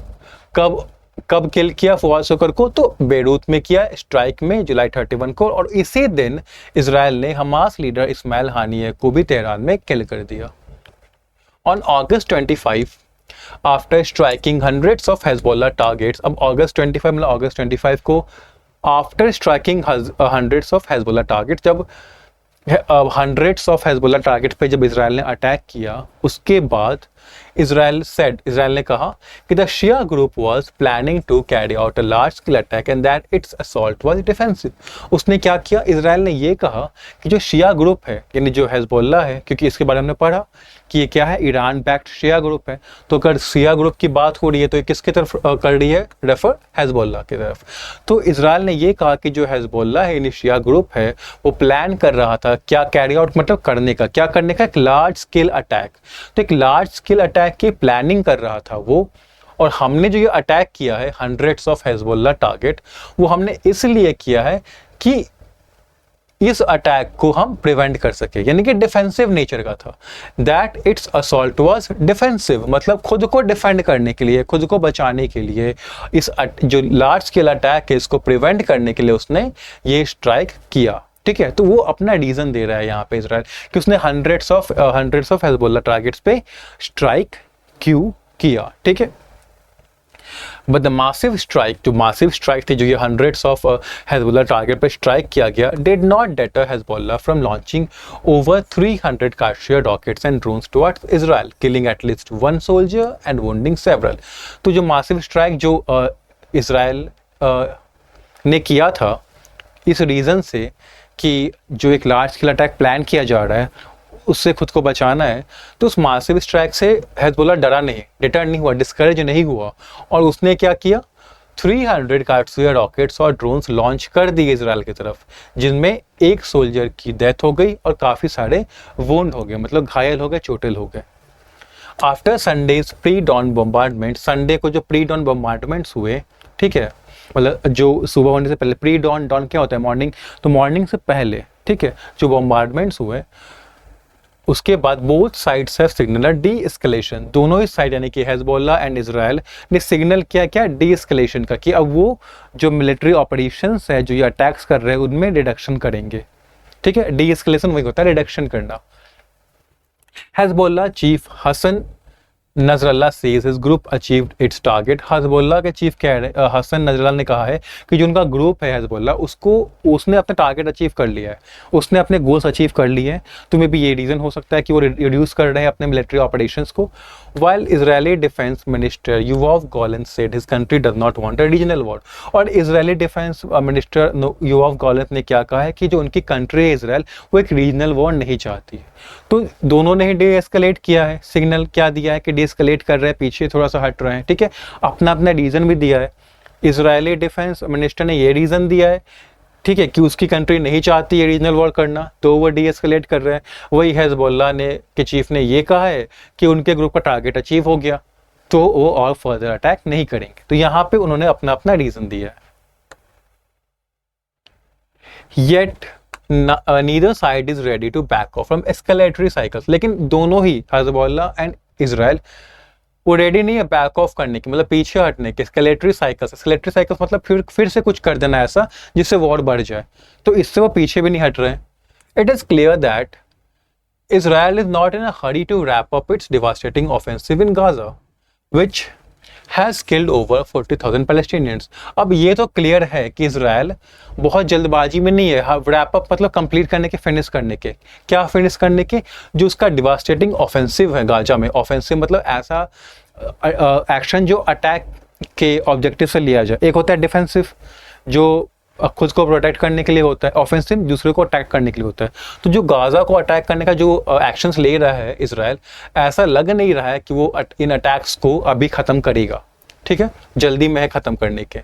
कब किल किया फवाद शुक्र को, तो बेरूत में किया, स्ट्राइक में जुलाई 31 को, और इसी दिन इजराइल ने हमास लीडर इस्माइल हानिये को भी तेहरान में किल कर दिया। On August 25 after striking hundreds of Hezbollah targets, अब अगस्त 25 मतलब अगस्त 25 को after striking hundreds of Hezbollah target, जब हंड्रेड्स ऑफ हेजबोल्ला टारगेट पे जब इसराइल ने अटैक किया, उसके बाद इसराइल ने कहा कि the Shia group was planning to carry out a large scale attack and that its assault was defensive. उसने क्या किया, इसराइल ने ये कहा कि जो शिया ग्रुप है, यानी जो हेजबोल्ला है, क्योंकि इसके बारे में हमने पढ़ा कि ये क्या है, ईरान बैक्ड शिया ग्रुप है, तो अगर शिया ग्रुप की बात हो रही है तो ये किसकी तरफ कर रही है, रेफर हेजबोल्ला की तरफ। तो इसराइल ने ये कहा कि जो हेजबोल्ला है, यानी शिया ग्रुप है, वो प्लान कर रहा था, क्या कैरी आउट मतलब करने का, क्या करने का, एक लार्ज स्केल अटैक। तो एक लार्ज स्केल अटैक की प्लानिंग कर रहा था वो, और हमने जो ये अटैक किया है हंड्रेड्स ऑफ हेजबोल्ला टारगेट, वो हमने इसलिए किया है कि इस अटैक को हम प्रिवेंट कर सके, यानी कि डिफेंसिव नेचर का था। That its assault was defensive, मतलब खुद को डिफेंड करने के लिए, खुद को बचाने के लिए, इस जो लार्ज स्केल अटैक है इसको प्रिवेंट करने के लिए उसने ये स्ट्राइक किया। ठीक है, तो वो अपना रीजन दे रहा है यहाँ पे इसराइल कि उसने हंड्रेड्स ऑफ हेजबोल्ला टारगेट्स पे स्ट्राइक क्यों किया। ठीक है, बट द मासिव स्ट्राइक, जो मासिव स्ट्राइक थी, जो ये हंड्रेड्स ऑफ हेजबोल्ला टारगेट पे स्ट्राइक किया गया, did not deter Hezbollah from launching over 300 काशियर rockets and drones towards Israel, killing at least 1 soldier and wounding several. तो जो मासिव स्ट्राइक जो इसराइल ने किया था, इस रीजन से कि जो एक लार्ज स्केल अटैक प्लान किया जा रहा है उससे खुद को बचाना है, तो उस मासिव स्ट्राइक से हेजबोल्ला डरा नहीं, डिटर नहीं हुआ, डिस्करेज नहीं हुआ, और उसने क्या किया, 300 काशियर रॉकेट्स और ड्रोन्स लॉन्च कर दिए इजराइल की तरफ, जिनमें एक सोल्जर की डेथ हो गई और काफ़ी सारे वुंड हो गए, मतलब घायल हो गए, चोटिल हो गए। After Sunday's pre dawn bombardment, Sunday को जो प्री डॉन बम्बार्डमेंट्स हुए, ठीक है, मतलब जो सुबह होने से पहले, प्री डॉन, डॉन क्या होता है, मॉर्निंग, तो मॉर्निंग से पहले, ठीक है, जो बम्बार्डमेंट्स हुए, उसके बाद both sides have signal D escalation, दोनों ही साइड यानी कि हेजबोल्ला एंड इजराइल ने सिग्नल किया क्या, डी एस्केलेशन का, कि अब वो जो मिलिट्री ऑपरेशंस है, जो ये अटैक्स कर रहे हैं, उनमें रिडक्शन करेंगे। ठीक है, डी एस्केलेशन वही होता है, रिडक्शन करना। Hezbollah chief Hassan Nasrallah says his group achieved its target. Hezbollah के चीफ कह रहे हसन नजरल्ला ने कहा है कि जो उनका ग्रुप है हिजबुल्लाह, उसने अपना टारगेट अचीव कर लिया है, उसने अपने गोल्स अचीव कर लिए हैं। तो मे बी ये रीज़न हो सकता है कि वो रिड्यूस कर रहे हैं अपने मिलिट्री ऑपरेशंस को। While Israeli defence minister Yoav Gallant said his country does not want a regional war. और Israeli defence minister Yoav Gallant ने क्या कहा है कि जो उनकी कंट्री है इजराइल, वो एक रीजनल वॉर नहीं चाहती है। तो दोनों ने ही डे एस्केलेट किया है, सिग्नल क्या दिया है कि डे एस्केलेट कर रहे हैं, पीछे थोड़ा सा हट रहे हैं। ठीक है, अपना अपना रीज़न भी दिया है। इजरायली डिफेंस मिनिस्टर ने ये रीज़न दिया है, ठीक है, कि उसकी कंट्री नहीं चाहती है रीजनल वॉर करना, तो वो डी एस्केलेट कर रहे हैं। वही हिजबुल्लाह ने के चीफ ने ये कहा है कि उनके ग्रुप का टारगेट अचीव हो गया, तो वो और फर्दर अटैक नहीं करेंगे। तो यहाँ पे उन्होंने अपना अपना रीज़न दिया है। Yet neither side is ready to back off from escalatory cycles, लेकिन दोनों ही हिजबुल्लाह एंड इजराइल वो रेडी नहीं है बैक ऑफ करने की, मतलब पीछे हटने की। एस्केलेटरी साइकिल्स मतलब फिर से कुछ कर देना ऐसा जिससे वॉर बढ़ जाए, तो इससे वो पीछे भी नहीं हट रहे हैं। It is clear that Israel is not in a hurry to wrap up its devastating offensive in Gaza, which has killed over 40,000 Palestinians. अब ये तो क्लियर है कि इसराइल बहुत जल्दबाजी में नहीं है रैप अप मतलब कंप्लीट करने के, फिनिश करने के। क्या फिनिश करने के? जो उसका डिवास्टेटिंग ऑफेंसिव है गाजा में। ऑफेंसिव मतलब ऐसा एक्शन जो अटैक के ऑब्जेक्टिव से लिया जाए। एक होता है डिफेंसिव जो खुद को प्रोटेक्ट करने के लिए होता है, ऑफेंसिव दूसरे को अटैक करने के लिए होता है। तो जो गाजा को अटैक करने का जो एक्शंस ले रहा है इसराइल, ऐसा लग नहीं रहा है कि वो इन अटैक्स को अभी ख़त्म करेगा, ठीक है, जल्दी में है ख़त्म करने के।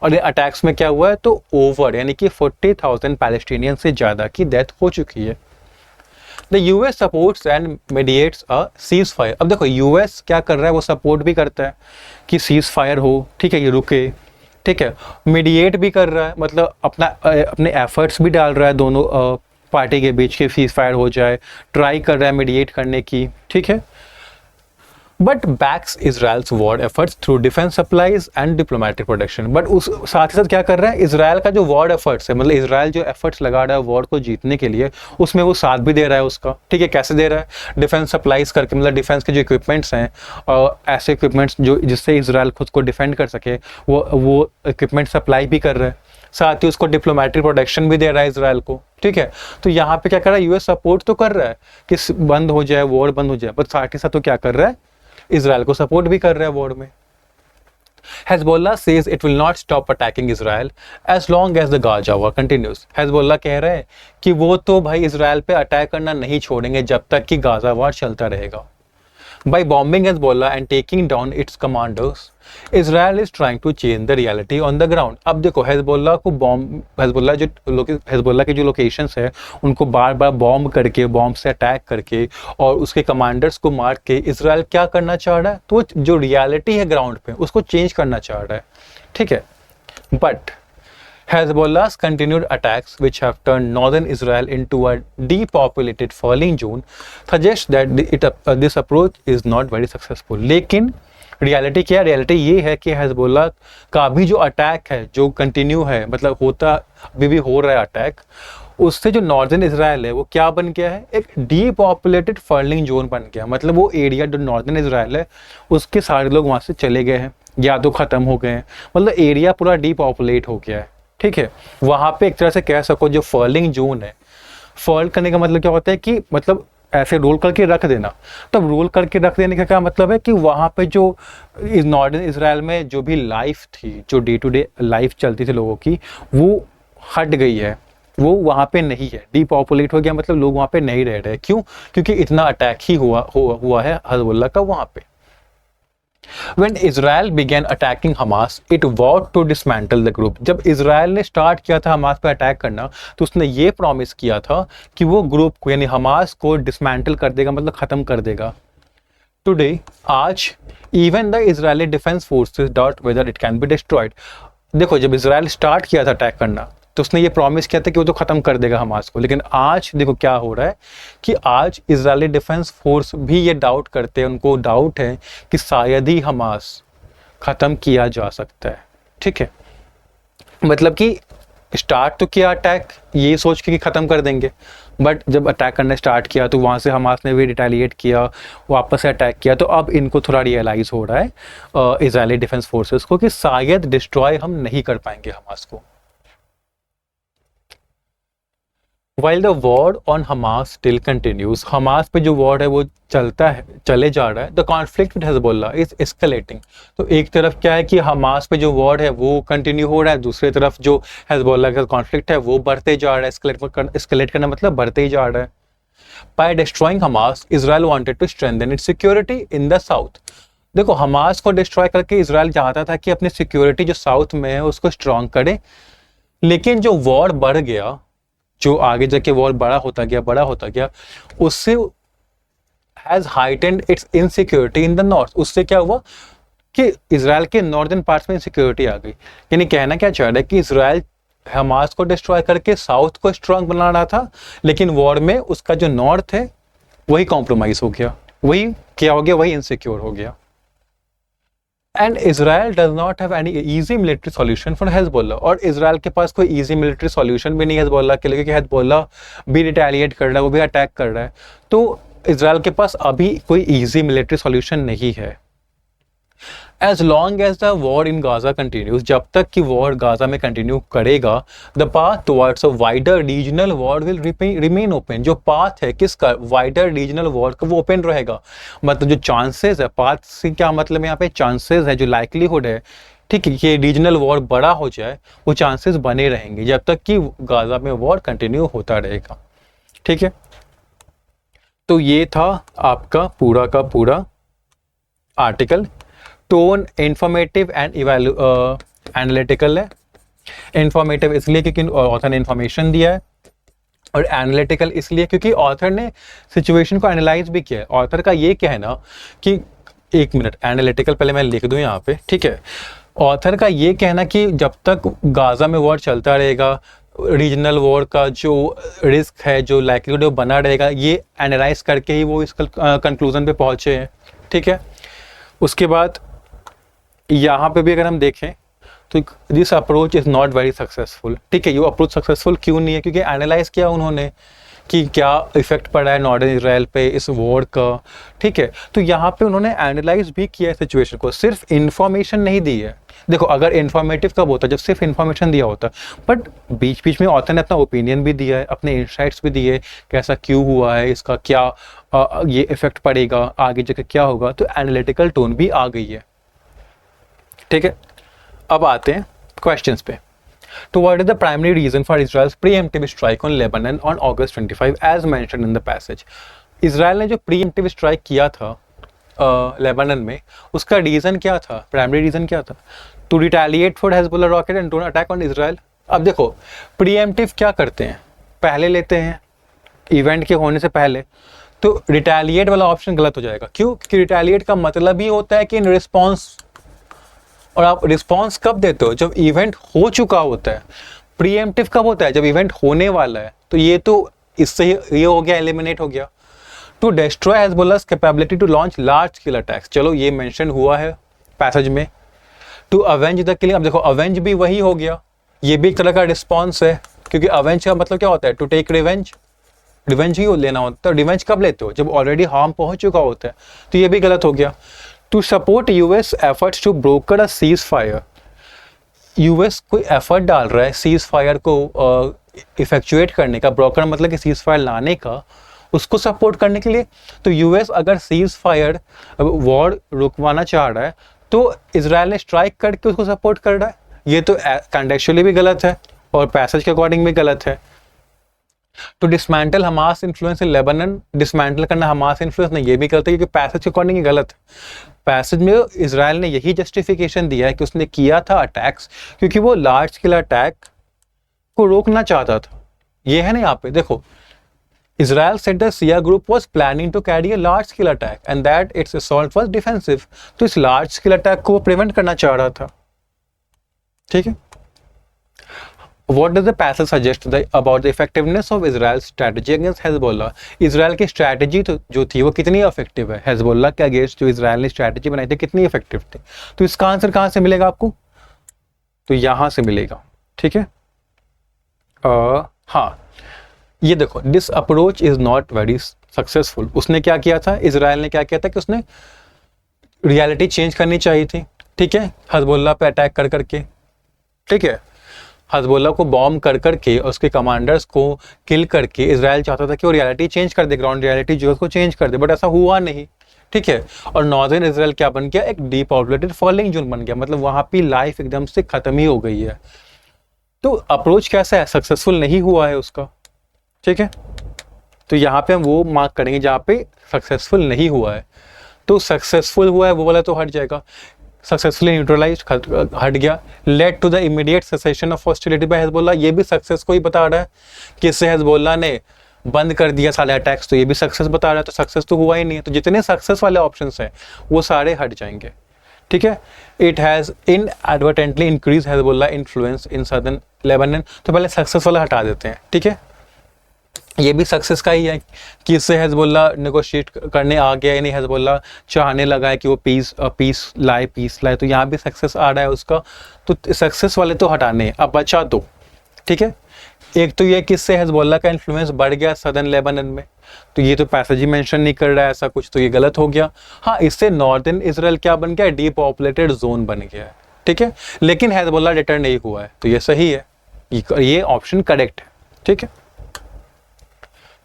और इन अटैक्स में क्या हुआ है, तो ओवर यानी कि 40,000 पैलेस्टीनियन से ज़्यादा की डेथ हो चुकी है। The US supports and mediates a cease fire. अब देखो यूएस क्या कर रहा है, वो सपोर्ट भी करता है कि सीज फायर हो, ठीक है, ये रुके, ठीक है, मीडिएट भी कर रहा है, मतलब अपने एफर्ट्स भी डाल रहा है दोनों पार्टी के बीच के सीज फायर हो जाए, ट्राई कर रहा है मीडिएट करने की, ठीक है। But backs Israel's war efforts through defence supplies and diplomatic protection. But उस साथ ही साथ क्या कर रहा है, इसराइल का जो वॉर एफर्ट्स है, मतलब इसराइल जो एफर्ट्स लगा रहा है वॉर को जीतने के लिए, उसमें वो साथ भी दे रहा है उसका, ठीक है। कैसे दे रहा है? डिफेंस सप्लाईज करके, मतलब डिफेंस के जो इक्विपमेंट्स हैं और ऐसे इक्विपमेंट्स जो जिससे इसराइल खुद को डिफेंड कर सके, वो इक्विपमेंट सप्लाई भी कर रहा है। साथ ही उसको डिप्लोमेटिक प्रोटेक्शन भी दे रहा है इसराइल को, ठीक है। तो यहाँ पे क्या कर रहा है, यूएस सपोर्ट तो कर रहा है कि बंद हो जाए, वॉर बंद हो जाए, बट साथ ही साथ तो क्या कर रहा है, इसराइल को सपोर्ट भी कर रहा है वॉर में। Hezbollah says it will not stop attacking Israel as long as the Gaza war continues. Hezbollah कह रहे हैं कि वो तो भाई इसराइल पे अटैक करना नहीं छोड़ेंगे जब तक कि गाजा वॉर चलता रहेगा। By bombing Hezbollah and taking down its commanders, Israel is trying to change the reality on the ground. अब देखो हेजबोल्ला की जो लोकेशंस है उनको बार बार बॉम्ब से अटैक करके और उसके कमांडर्स को मार के इसराइल क्या करना चाह रहा है, तो जो रियलिटी है ग्राउंड पे उसको चेंज करना चाह रहा है, ठीक है। But Hezbollah's continued attacks, which have turned northern Israel into a depopulated falling zone, suggest that this approach is not very successful. लेकिन रियलिटी क्या है? रियलिटी ये है कि हेजबोल्ला का भी जो अटैक है, जो कंटिन्यू है, मतलब होता अभी भी हो रहा है अटैक, उससे जो नॉर्दर्न इसराइल है वो क्या बन गया है, एक डीपॉपुलेटेड फर्लिंग जोन बन गया। मतलब वो एरिया जो नॉर्दर्न इसराइल है उसके सारे लोग वहाँ से चले गए हैं या तो ख़त्म हो गए हैं, मतलब एरिया पूरा डीपॉपुलेट हो गया है, ठीक है। वहाँ पे एक तरह से कह सको जो फर्लिंग जोन है, फर्ल करने का मतलब क्या होता है कि मतलब ऐसे रोल करके रख देना। तब रोल करके रख देने का क्या मतलब है कि वहाँ पे जो नॉर्दर्न इसराइल में जो भी लाइफ थी, जो डे टू डे लाइफ चलती थी लोगों की, वो हट गई है, वो वहाँ पे नहीं है, डीपॉपुलेट हो गया, मतलब लोग वहाँ पे नहीं रह रहे। क्यों? क्योंकि इतना अटैक ही हुआ है हिजबुल्लाह का वहाँ पे। When Israel began attacking Hamas, it vowed to dismantle the group. जब इसराइल ने स्टार्ट किया था हमास पे अटैक करना, तो उसने ये प्रॉमिस किया था कि वो ग्रुप को यानी हमास को डिसमेंटल कर देगा, मतलब खत्म कर देगा। Today, आज even the Israeli defense forces doubt whether it can be destroyed. देखो जब इसराइल स्टार्ट किया था अटैक करना तो उसने ये प्रॉमिस किया था कि वो तो ख़त्म कर देगा हमास को, लेकिन आज देखो क्या हो रहा है कि आज इजरायली डिफेंस फोर्स भी ये डाउट करते हैं, उनको डाउट है कि शायद ही हमास ख़त्म किया जा सकता है, ठीक है। मतलब कि स्टार्ट तो किया अटैक ये सोच के कि ख़त्म कर देंगे, बट जब अटैक करना स्टार्ट किया तो वहाँ से हमास ने भी रिटेलिएट किया, वापस से अटैक किया। तो अब इनको थोड़ा रियलाइज़ हो रहा है इजरायली डिफेंस फोर्सेस को कि शायद डिस्ट्रॉय हम नहीं कर पाएंगे हमास को। While the war on Hamas still continues, Hamas पे जो वॉर है वो चले जा रहा है। The conflict with Hezbollah is escalating. तो एक तरफ क्या है कि हमास पे जो वॉर है वो कंटिन्यू हो रहा है, दूसरी तरफ जो हेजबोल्ला का कॉन्फ्लिक्ट है वो बढ़ते जा रहा है। एस्केलेट करना मतलब बढ़ते ही जा रहा है। By destroying Hamas, Israel wanted to strengthen its security in the south. देखो हमास को डिस्ट्रॉय करके इसराइल चाहता था कि अपनी सिक्योरिटी जो साउथ में है उसको स्ट्रॉन्ग करे, लेकिन जो वॉर बढ़ गया, जो आगे जाके वॉर बड़ा होता गया, उससे has heightened it's insecurity in the north. उससे क्या हुआ कि इसराइल के नॉर्दर्न पार्ट्स में इनसिक्योरिटी आ गई। यानी कहना क्या चाह रहा है कि इसराइल हमास को डिस्ट्रॉय करके साउथ को स्ट्रांग बना रहा था, लेकिन वॉर में उसका जो नॉर्थ है वही कॉम्प्रोमाइज हो गया, वही क्या हो गया, वही इनसिक्योर हो गया। And Israel does not have any easy military solution for Hezbollah, और इसराइल के पास कोई इजी मिलिट्री सॉल्यूशन भी नहीं है हेजबोल्ला के लिए, क्योंकि हेजबोल्ला भी रिटेलिएट कर रहा है, वो भी अटैक कर रहा है। तो इसराइल के पास अभी कोई इजी मिलिट्री सॉल्यूशन नहीं है। As long as the war in Gaza continues, जब तक कि वॉर गाजा में कंटिन्यू करेगा, the path towards a wider regional war will remain open. जो पाथ है किसका, वाइडर रीजनल वॉर का, वो ओपन रहेगा। मतलब जो चांसेस है, पाथ से क्या मतलब यहाँ पे चांसेस है, जो लाइकलीहुड है, ठीक है, कि रीजनल वॉर बड़ा हो जाए, वो चांसेस बने रहेंगे जब तक कि गाजा में वॉर कंटिन्यू होता रहेगा। ठीक है, तो ये था आपका पूरा का पूरा article. Tone informative and analytical है। इंफॉर्मेटिव इसलिए क्योंकि ऑथर ने इंफॉर्मेशन दिया है, और एनालिटिकल इसलिए क्योंकि ऑथर ने सिचुएशन को एनालाइज भी किया है। ऑथर का ये कहना कि, एक मिनट, एनालिटिकल पहले मैं लिख दूं यहाँ पे, ठीक है। ऑथर का ये कहना कि जब तक गाजा में वॉर चलता रहेगा, रीजनल वॉर का जो रिस्क है, जो लाइक्लीहुड बना रहेगा, ये एनालाइज करके ही वो इस कंक्लूजन पे पहुंचे हैं। ठीक है, उसके बाद यहाँ पे भी अगर हम देखें तो this approach is not very successful. ठीक है, ये अप्रोच सक्सेसफुल क्यों नहीं है, क्योंकि एनालाइज किया उन्होंने कि क्या इफेक्ट पड़ा है नॉर्दर्न इजराइल पे इस वॉर का। ठीक है, तो यहाँ पे उन्होंने एनालाइज भी किया है सिचुएशन को, सिर्फ इंफॉर्मेशन नहीं दी है। देखो, अगर इंफॉर्मेटिव कब होता है, जब सिर्फ इंफॉर्मेशन दिया होता है, बट बीच बीच में ऑथर ने अपना ओपिनियन भी दिया है, अपने इंसाइट्स भी दिए, कैसा क्यों हुआ है, इसका क्या ये इफेक्ट पड़ेगा, आगे जाकर क्या होगा। तो एनालिटिकल टोन भी आ गई है। ठीक है, अब आते हैं क्वेश्चंस पे। तो what is the primary reason for Israel's preemptive strike on Lebanon on August 25 as mentioned in the passage. Israel ने जो प्रीएम्प्टिव स्ट्राइक किया था लेबनान में, उसका रीजन क्या था, प्राइमरी रीजन क्या था, to retaliate for Hezbollah rocket and drone attack on Israel. अब देखो, प्रीएम्प्टिव क्या करते हैं, पहले लेते हैं इवेंट के होने से पहले, तो रिटेलिएट वाला ऑप्शन गलत हो जाएगा। क्यों, क्योंकि रिटेलिएट का मतलब ही होता है कि इन रिस्पॉन्स, और आप रिस्पॉन्स कब देते हो, जब इवेंट हो चुका होता है। प्रीएम्प्टिव कब होता है, जब इवेंट होने वाला है। तो ये तो इससे ये हो गया, एलिमिनेट हो गया। To destroy Hezbollah's capability to launch large scale attacks, चलो ये मेंशन हुआ है पैसेज में। टू अवेंज द किलिंग, अब देखो अवेंज भी वही हो गया, ये भी एक तरह का रिस्पॉन्स है, क्योंकि अवेंज का मतलब क्या होता है, टू टेक रिवेंज, रिवेंज ही लेना होता है। रिवेंज कब लेते हो, जब ऑलरेडी हार्म पहुंच चुका होता है। तो ये भी गलत हो गया। To support US efforts to broker a cease fire, US कोई एफर्ट डाल रहा है सीज फायर को इफेक्चुएट करने का, ब्रोकर मतलब कि सीज फायर लाने का, उसको सपोर्ट करने के लिए। तो यूएस अगर सीज फायर वॉर रुकवाना चाह रहा है, तो इजराइल ने स्ट्राइक करके उसको सपोर्ट कर रहा है। ये तो कंटेक्चुअली भी गलत है और पैसेज के अकॉर्डिंग भी गलत है। To dismantle Hamas influence in Lebanon, dismantle करना हमास इन्फ्लुएंस नहीं, ये भी गलत है, क्योंकि पैसेज के अकॉर्डिंग ही गलत है। पैसेज में इजराइल ने यही जस्टिफिकेशन दिया है कि उसने किया था अटैक्स क्योंकि वो लार्ज स्केल अटैक को रोकना चाहता था। ये है ना यहाँ पे देखो, Israel said the Shia group was planning to carry a large scale attack and that its assault was defensive. तो इस large scale attack को वो प्रिवेंट करना चाह रहा था। ठीक है, What does the passage suggest about the effectiveness of Israel's strategy against Hezbollah? Israel की स्ट्रैटेजी तो जो थी वो कितनी इफेक्टिव है, हेजबोल्ला के अगेंस्ट जो इजराइल ने स्ट्रैटेजी बनाई थी कितनी इफेक्टिव थी। तो इसका आंसर कहाँ से मिलेगा आपको, तो यहां से मिलेगा। ठीक है, हाँ, ये देखो, this approach is not very successful. उसने क्या किया था, इजराइल ने क्या किया था कि उसने रियलिटी चेंज करनी चाहिए थी। ठीक है, हिजबुल्लाह पे अटैक कर करके, ठीक है, हिजबुल्लाह को बॉम्ब कर करके और उसके कमांडर्स को किल करके इजराइल चाहता था कि वो रियलिटी चेंज कर दे, ग्राउंड रियलिटी जो है उसको चेंज कर दे, बट ऐसा हुआ नहीं। ठीक है, और नॉर्दर्न इजराइल क्या बन गया, एक डीपॉपुलेटेड फॉलिंग जोन बन गया, मतलब वहां पे लाइफ एकदम से खत्म ही हो गई है। तो अप्रोच कैसा है, सक्सेसफुल नहीं हुआ है उसका। ठीक है, तो यहाँ पे हम वो मार्क करेंगे जहाँ पे सक्सेसफुल नहीं हुआ है। तो सक्सेसफुल हुआ है वो वाला तो हट जाएगा, सक्सेसफुली न्यूट्रलाइज हट गया। Led to the immediate cessation of hostility by Hezbollah, ये भी सक्सेस को ही बता रहा है कि इससे हिजबुल्ला ने बंद कर दिया सारे अटैक्स, तो ये भी सक्सेस बता रहा है। तो सक्सेस तो हुआ ही नहीं है, तो जितने सक्सेस वाले ऑप्शंस हैं वो सारे हट जाएंगे। ठीक है, it has inadvertently increase Hezbollah influence in southern Lebanon, तो पहले सक्सेस वाला हटा देते हैं। ठीक है, ये भी सक्सेस का ही है कि इससे हिजबुल्लाह नेगोशिएट करने आ गया, यानी हिजबुल्लाह चाहने लगा है कि वो पीस लाए, तो यहाँ भी सक्सेस आ रहा है उसका। तो सक्सेस वाले तो हटाने, अब बचा दो, ठीक है। एक तो ये कि इससे हिजबुल्लाह का इन्फ्लुएंस बढ़ गया सदर्न लेबनान में, तो ये तो पैसेज ही मेंशन नहीं कर रहा है ऐसा कुछ, तो ये गलत हो गया। हाँ, इससे नॉर्दर्न इजराइल क्या बन गया, डीपॉपुलेटेड जोन बन गया है, ठीक है, लेकिन हिजबुल्लाह डिटर नहीं हुआ है, तो ये सही है, ये ऑप्शन करेक्ट है, ठीक है।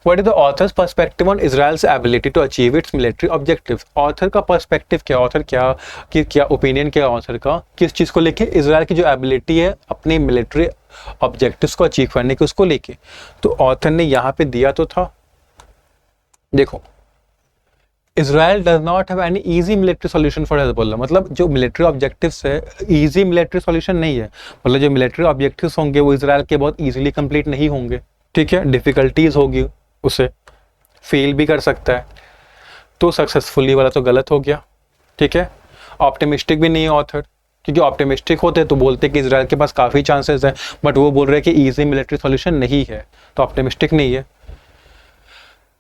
What is the author's perspective on Israel's ability to achieve its military objectives? Author का पर्सपेक्टिव क्या, ऑथर क्या ओपिनियन क्या ऑथर का, किस चीज़ को लेके, इसराइल की जो एबिलिटी है अपनी मिलिट्री ऑब्जेक्टिव्स को अचीव करने के, उसको लेके। तो ऑथर ने यहाँ पे दिया तो था, देखो, Israel does not have any easy military solution for Hezbollah, मतलब जो मिलिट्री ऑब्जेक्टिव्स है इजी मिलिट्री सॉल्यूशन नहीं है, मतलब जो मिलिट्री ऑब्जेक्टिव्स होंगे वो इसराइल के बहुत इजीली कंप्लीट नहीं होंगे, ठीक है, डिफिकल्टीज होगी, उसे फेल भी कर सकता है, तो सक्सेसफुली वाला तो गलत हो गया, ठीक है। ऑप्टिमिस्टिक भी नहीं है ऑथर, क्योंकि ऑप्टिमिस्टिक होते तो बोलते कि इसराइल के पास काफ़ी चांसेस हैं, बट वो बोल रहे हैं कि ईजी मिलिट्री सॉल्यूशन नहीं है, तो ऑप्टिमिस्टिक नहीं है।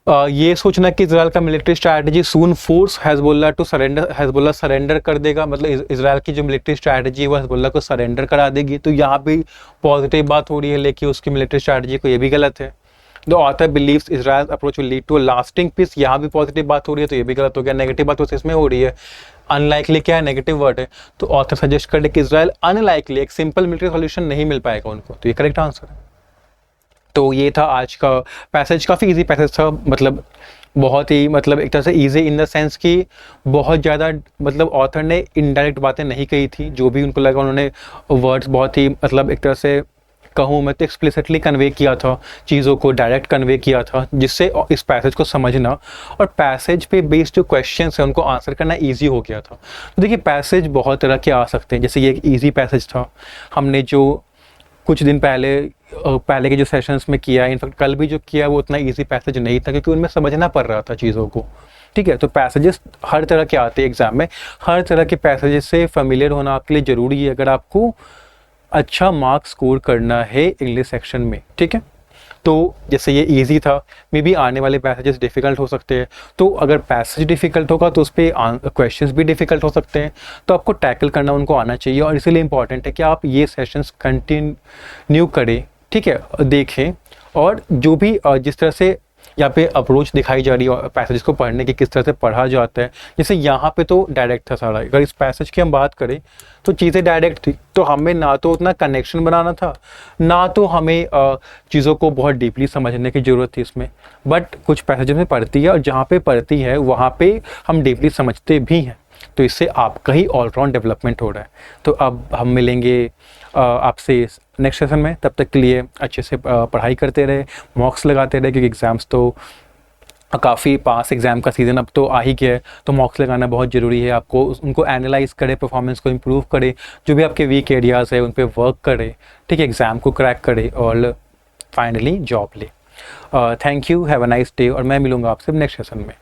ये सोचना कि इसराइल का military strategy soon force Hezbollah to surrender, Hezbollah surrender कर देगा, मतलब इसराइल की जो मिलिट्री स्ट्रैटेजी है वो हिजबुल्लाह को सरेंडर करा देगी, तो यहाँ भी पॉजिटिव बात हो रही है, लेकिन उसकी मिलिट्री स्ट्रैटेजी को ये भी गलत है। The author believes Israel approach will lead to a lasting peace, यहाँ भी पॉजिटिव बात हो रही है, तो ये भी गलत हो गया। नेगेटिव बात तो इसमें हो रही है, अनलाइकली क्या है, नेगेटिव वर्ड है, तो ऑथर सजेस्ट कर दे कि इजराइल अनलाइकली एक सिंपल मिलिट्री सॉल्यूशन नहीं मिल पाएगा उनको, तो ये करेक्ट आंसर है। तो ये था आज का पैसेज, काफ़ी इजी पैसेज था, मतलब बहुत ही, मतलब एक तरह से इजी इन द सेंस कि बहुत ज़्यादा, मतलब ऑथर ने इनडायरेक्ट बातें नहीं कही थी, जो भी उनको लगा उन्होंने वर्ड्स बहुत ही, मतलब एक तरह से कहूँ मैं तो एक्सप्लिसिटली कन्वे किया था, चीज़ों को डायरेक्ट कन्वे किया था, जिससे इस पैसेज को समझना और पैसेज पे बेस्ड जो क्वेश्चंस हैं उनको आंसर करना इजी हो गया था। तो देखिए पैसेज बहुत तरह के आ सकते हैं, जैसे ये एक इजी पैसेज था, हमने जो कुछ दिन पहले के जो सेशंस में किया, इनफैक्ट कल भी जो किया, वो उतना इजी पैसेज नहीं था, क्योंकि उनमें समझना पड़ रहा था चीज़ों को, ठीक है। तो पैसेजेस हर तरह के आते हैं एग्जाम में, हर तरह के पैसेजेस से फेमिलियर होना आपके लिए ज़रूरी है अगर आपको अच्छा मार्क्स स्कोर करना है इंग्लिश सेक्शन में, ठीक है। तो जैसे ये इजी था, मे बी आने वाले पैसेजेस डिफ़िकल्ट हो सकते हैं, तो अगर पैसेज डिफ़िकल्ट होगा तो उस पर क्वेश्चंस भी डिफ़िकल्ट हो सकते हैं, तो आपको टैकल करना उनको आना चाहिए, और इसीलिए इंपॉर्टेंट है कि आप ये सेशंस कंटिन्यू करें, ठीक है, देखें, और जो भी जिस तरह से यहाँ पे अप्रोच दिखाई जा रही है पैसेज को पढ़ने की, किस तरह से पढ़ा जाता है, जैसे यहाँ पे तो डायरेक्ट था सारा, अगर इस पैसेज की हम बात करें तो चीज़ें डायरेक्ट थी, तो हमें ना तो उतना कनेक्शन बनाना था, ना तो हमें चीज़ों को बहुत डीपली समझने की ज़रूरत थी इसमें, बट कुछ पैसेज में पढ़ती है और जहाँ पे पढ़ती है वहाँ पे हम डीपली समझते भी हैं, तो इससे आपका ही ऑलराउंड डेवलपमेंट हो रहा है। तो अब हम मिलेंगे आपसे नेक्स्ट सेशन में, तब तक के लिए अच्छे से पढ़ाई करते रहे, मॉक्स लगाते रहे, क्योंकि एग्ज़ाम्स तो काफ़ी पास एग्ज़ाम का सीज़न अब तो आ ही गया है, तो मॉक्स लगाना बहुत ज़रूरी है। आपको उनको एनालाइज करें, परफॉर्मेंस को इम्प्रूव करें, जो भी आपके वीक एरियाज़ है उन पर वर्क करें, ठीक है, एग्ज़ाम को क्रैक करें और फाइनली जॉब ले। Thank you, have a nice day, और मैं मिलूँगा आपसे नेक्स्ट सेशन में।